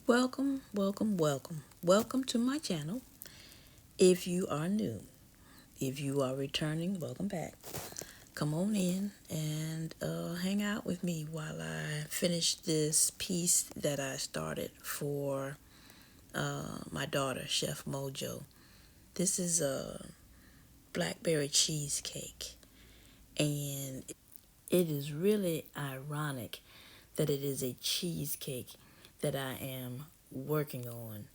Welcome, welcome, welcome. Welcome to my channel. If you are new, if you are returning, welcome back. Come on in and hang out with me while I finish this piece that I started for my daughter, Chef Mojo. This is a blackberry cheesecake, and it is really ironic that it is a cheesecake that I am working on.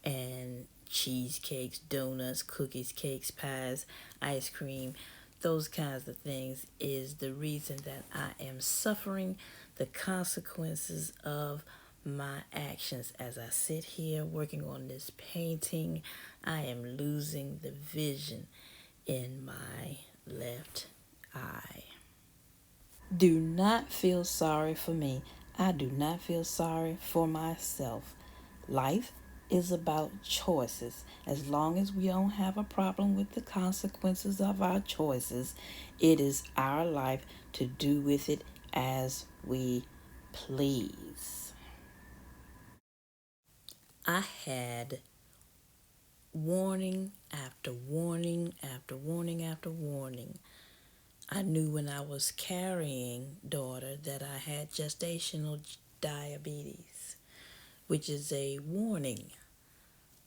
And cheesecakes, donuts, cookies, cakes, pies, ice cream, those kinds of things is the reason that I am suffering the consequences of my actions. As I sit here working on this painting, I am losing the vision in my left eye. Do not feel sorry for me. I do not feel sorry for myself. Life is about choices. As long as we don't have a problem with the consequences of our choices, it is our life to do with it as we please. I had warning after warning after warning after warning. I knew when I was carrying daughter that I had gestational diabetes, which is a warning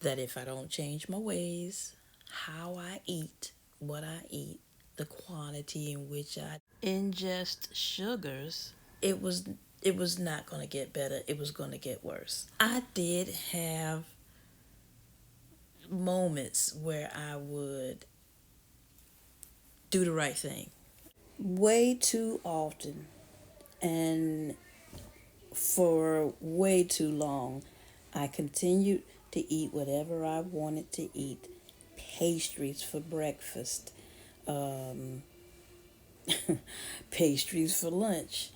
that if I don't change my ways, how I eat, what I eat, the quantity in which I ingest sugars, it was it was not going to get better. It was going to get worse. I did have moments where I would do the right thing. Way too often and for way too long, I continued to eat whatever I wanted to eat. Pastries for breakfast, um, pastries for lunch,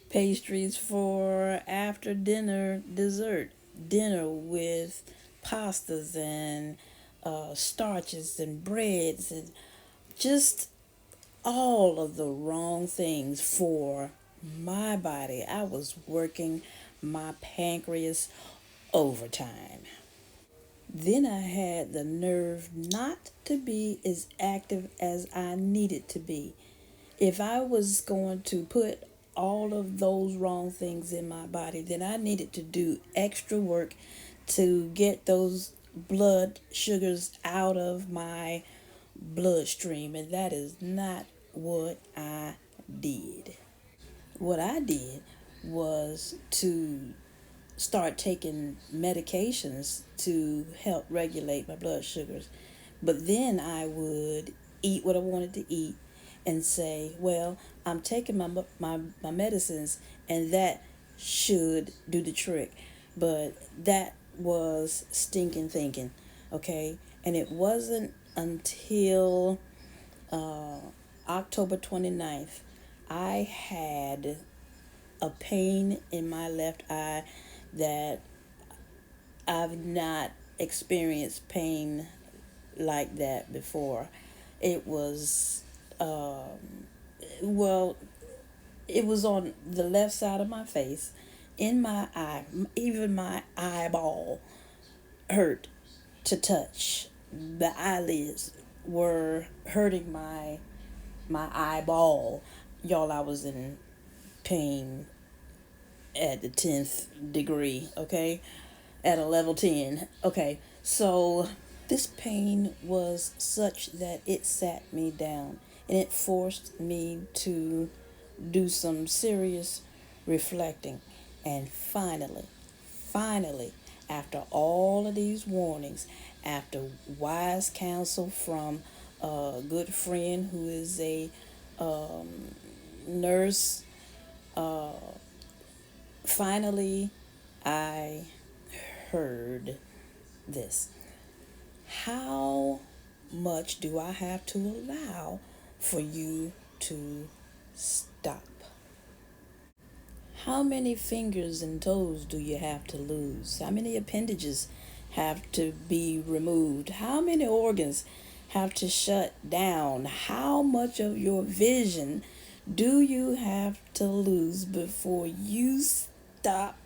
pastries for after dinner dessert, dinner with pastas and starches and breads and just all of the wrong things for my body. I was working my pancreas overtime. Then I had the nerve not to be as active as I needed to be. If I was going to put all of those wrong things in my body, then I needed to do extra work to get those blood sugars out of my bloodstream, and that is not what I did. What I did was to start taking medications to help regulate my blood sugars. But then I would eat what I wanted to eat and say, well, I'm taking my medicines and that should do the trick. But that was stinking thinking, okay? And it wasn't until uh, October 29th, I had a pain in my left eye that I've not experienced pain like that before. It was, well, it was on the left side of my face, in my eye, even my eyeball hurt to touch. The eyelids were hurting my eyeball. Y'all, I was in pain at the 10th degree, okay? At a level 10. Okay, so this pain was such that it sat me down and it forced me to do some serious reflecting. And finally, after all of these warnings, after wise counsel from a good friend who is a nurse, finally I heard this. How much do I have to allow for you to stop? How many fingers and toes do you have to lose? How many appendages have to be removed? How many organs have to shut down? How much of your vision do you have to lose before you stop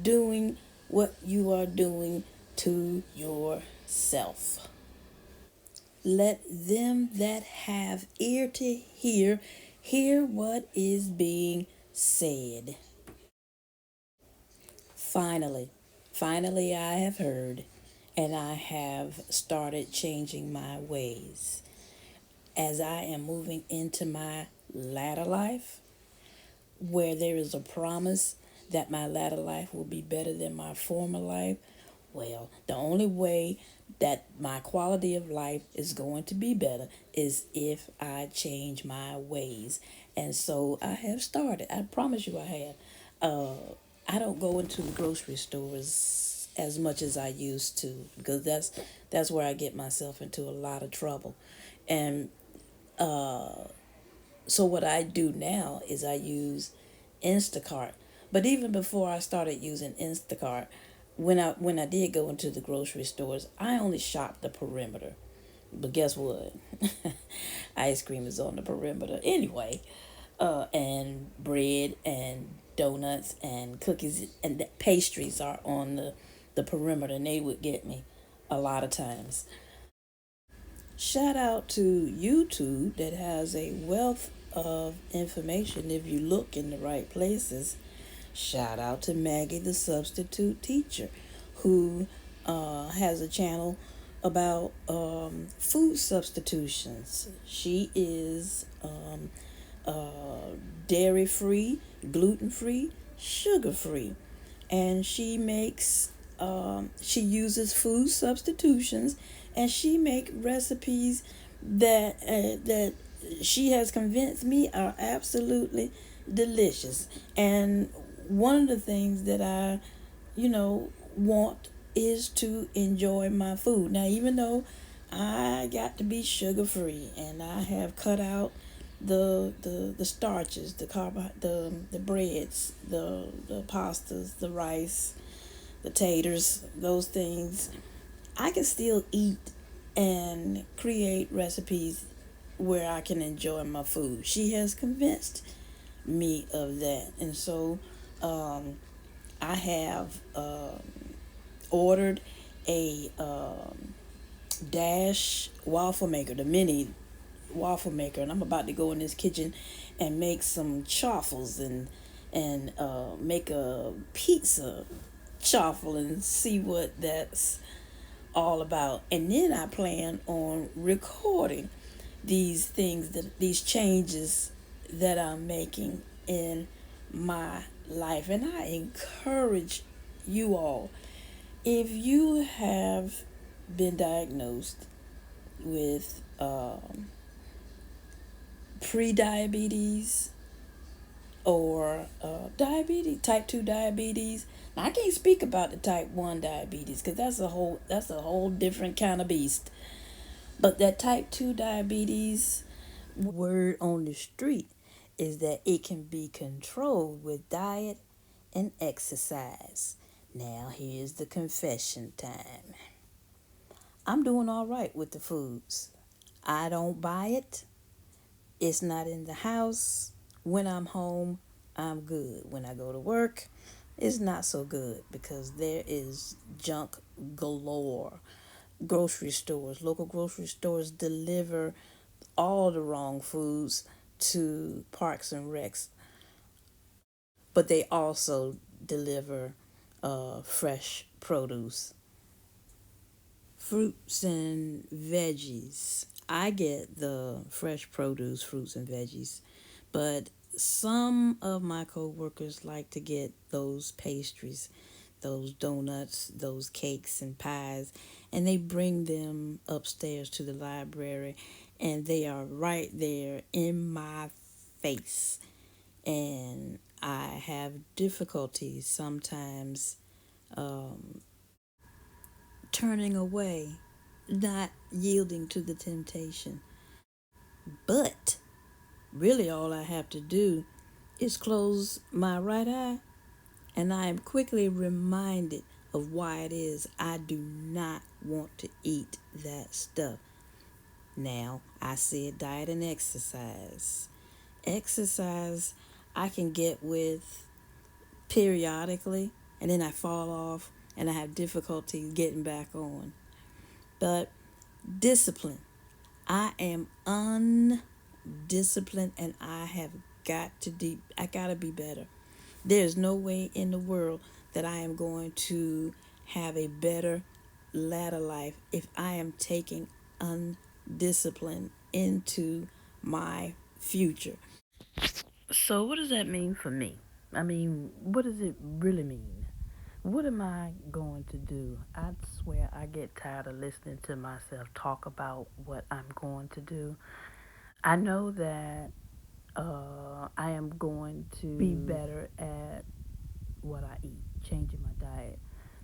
doing what you are doing to yourself. Let them that have ear to hear what is being said. Finally, finally, I have heard, and I have started changing my ways. As I am moving into my latter life, where there is a promise that my latter life will be better than my former life, well, the only way that my quality of life is going to be better is if I change my ways. And so I have started. I promise you I have. I don't go into the grocery stores as much as I used to because that's where I get myself into a lot of trouble. And so what I do now is I use Instacart. But even before I started using Instacart, when I did go into the grocery stores, I only shopped the perimeter. But guess what? Ice cream is on the perimeter anyway, and bread and donuts and cookies and pastries are on the perimeter, and they would get me a lot of times. Shout out to YouTube that has a wealth of information if you look in the right places. Shout out to Maggie, the substitute teacher, who has a channel about food substitutions. She is dairy free, gluten free, sugar free, and she uses food substitutions, and she make recipes that she has convinced me are absolutely delicious. And one of the things that I want is to enjoy my food. Now, even though I got to be sugar free and I have cut out the starches, the breads, the pastas, the rice, the taters, those things, I can still eat and create recipes where I can enjoy my food. She has convinced me of that, and so um, I have ordered a Dash waffle maker, the mini waffle maker, and I'm about to go in this kitchen and make some chaffles and make a pizza chaffle and see what that's all about. And then I plan on recording these changes that I'm making in my life. And I encourage you all, if you have been diagnosed with pre-diabetes or diabetes, type 2 diabetes. Now, I can't speak about the type 1 diabetes because that's a whole different kind of beast. But that type 2 diabetes, word on the street is that it can be controlled with diet and exercise. Now, here's the confession time. I'm doing all right with the foods. I don't buy it. It's not in the house. When I'm home, I'm good. When I go to work, it's not so good because there is junk galore. Local grocery stores deliver all the wrong foods to parks and recs, but they also deliver fresh produce, fruits and veggies. I get the fresh produce, fruits and veggies, but some of my coworkers like to get those pastries, those donuts, those cakes and pies, and they bring them upstairs to the library, and they are right there in my face. And I have difficulty sometimes turning away, not yielding to the temptation. But really, all I have to do is close my right eye, and I am quickly reminded of why it is I do not want to eat that stuff. Now, I said diet and exercise. Exercise I can get with periodically, and then I fall off. and I have difficulty getting back on. But discipline. I am undisciplined and I have I gotta be better. There's no way in the world that I am going to have a better latter life if I am taking undiscipline into my future. So, what does that mean for me? I mean, what does it really mean? What am I going to do? I swear I get tired of listening to myself talk about what I'm going to do. I know that I am going to be better at what I eat, changing my diet.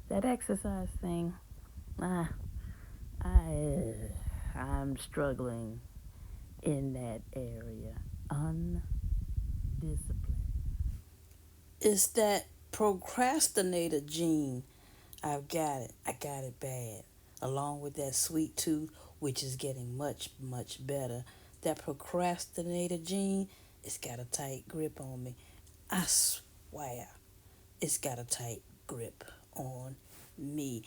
That exercise thing, ah, I, I'm struggling in that area. Undisciplined. It's that procrastinator gene. I've got it. I got it bad. Along with that sweet tooth, which is getting much, much better. That procrastinator gene, it's got a tight grip on me. I swear, it's got a tight grip on me.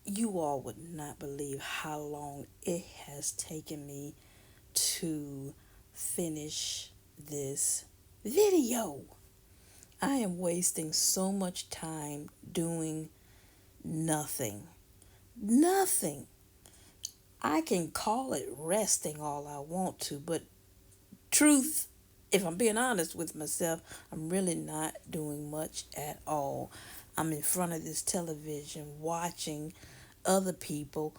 You all would not believe how long it has taken me to finish this video. I am wasting so much time doing nothing. Nothing. I can call it resting all I want to, but truth, if I'm being honest with myself, I'm really not doing much at all. I'm in front of this television watching other people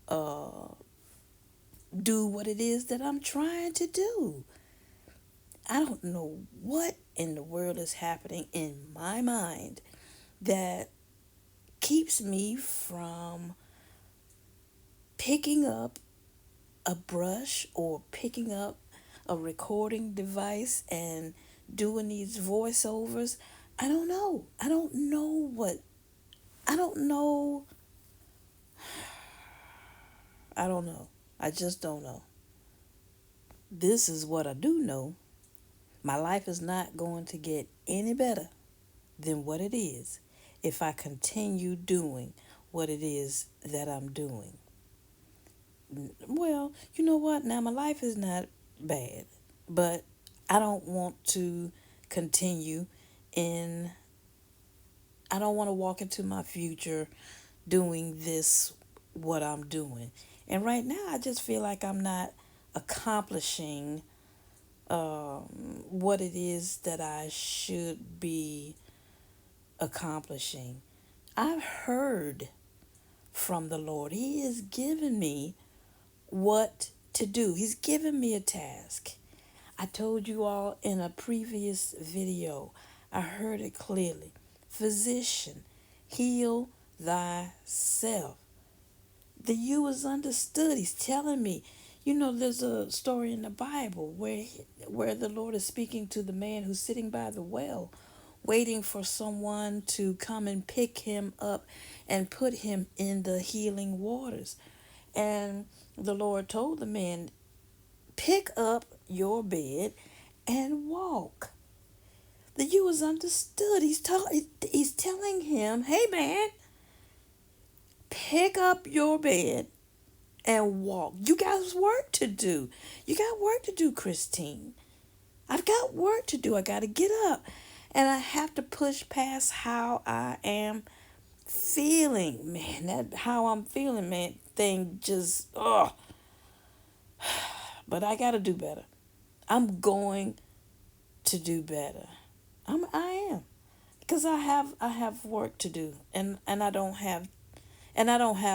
uh, do what it is that I'm trying to do. I don't know what in the world is happening in my mind that keeps me from picking up a brush or picking up a recording device and doing these voiceovers. I don't know. I don't know what. I don't know. I don't know. I just don't know. This is what I do know. My life is not going to get any better than what it is if I continue doing what it is that I'm doing. Well, you know what? Now, my life is not bad, but I don't want to continue in, I don't want to walk into my future doing this, what I'm doing. And right now, I just feel like I'm not accomplishing what it is that I should be accomplishing. I've heard from the Lord. He has given me what to do. He's given me a task. I told you all in a previous video, I heard it clearly. Physician, heal thyself. The you is understood. He's telling me. You know, there's a story in the Bible where the Lord is speaking to the man who's sitting by the well, waiting for someone to come and pick him up and put him in the healing waters. And the Lord told the man, pick up your bed and walk. The you is understood. He's telling him, hey man, pick up your bed and walk. You got work to do. You got work to do, Christine. I've got work to do. I got to get up. And I have to push past how I am feeling. Man, that how I'm feeling, man, thing just, ugh. But I got to do better. I'm going to do better. I am. Because I have work to do and I don't have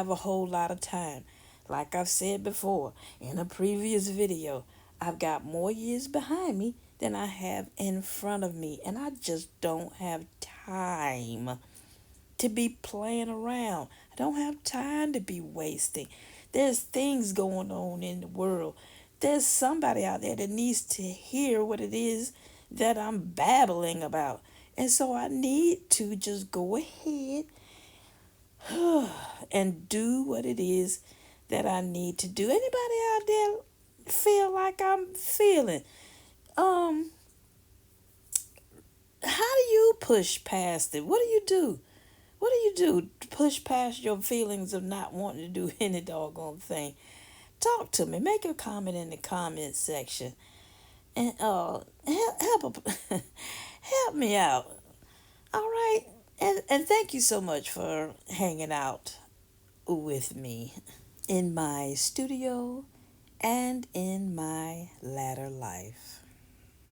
a whole lot of time. Like I've said before in a previous video, I've got more years behind me than I have in front of me, and I just don't have time to be playing around. I don't have time to be wasting. There's things going on in the world. There's somebody out there that needs to hear what it is that I'm babbling about. And so I need to just go ahead and do what it is that I need to do. Anybody out there feel like I'm feeling? Um, how do you push past it? What do you do? What do you do to push past your feelings of not wanting to do any doggone thing? Talk to me. Make a comment in the comment section, and help me out. All right, and thank you so much for hanging out with me in my studio and in my latter life.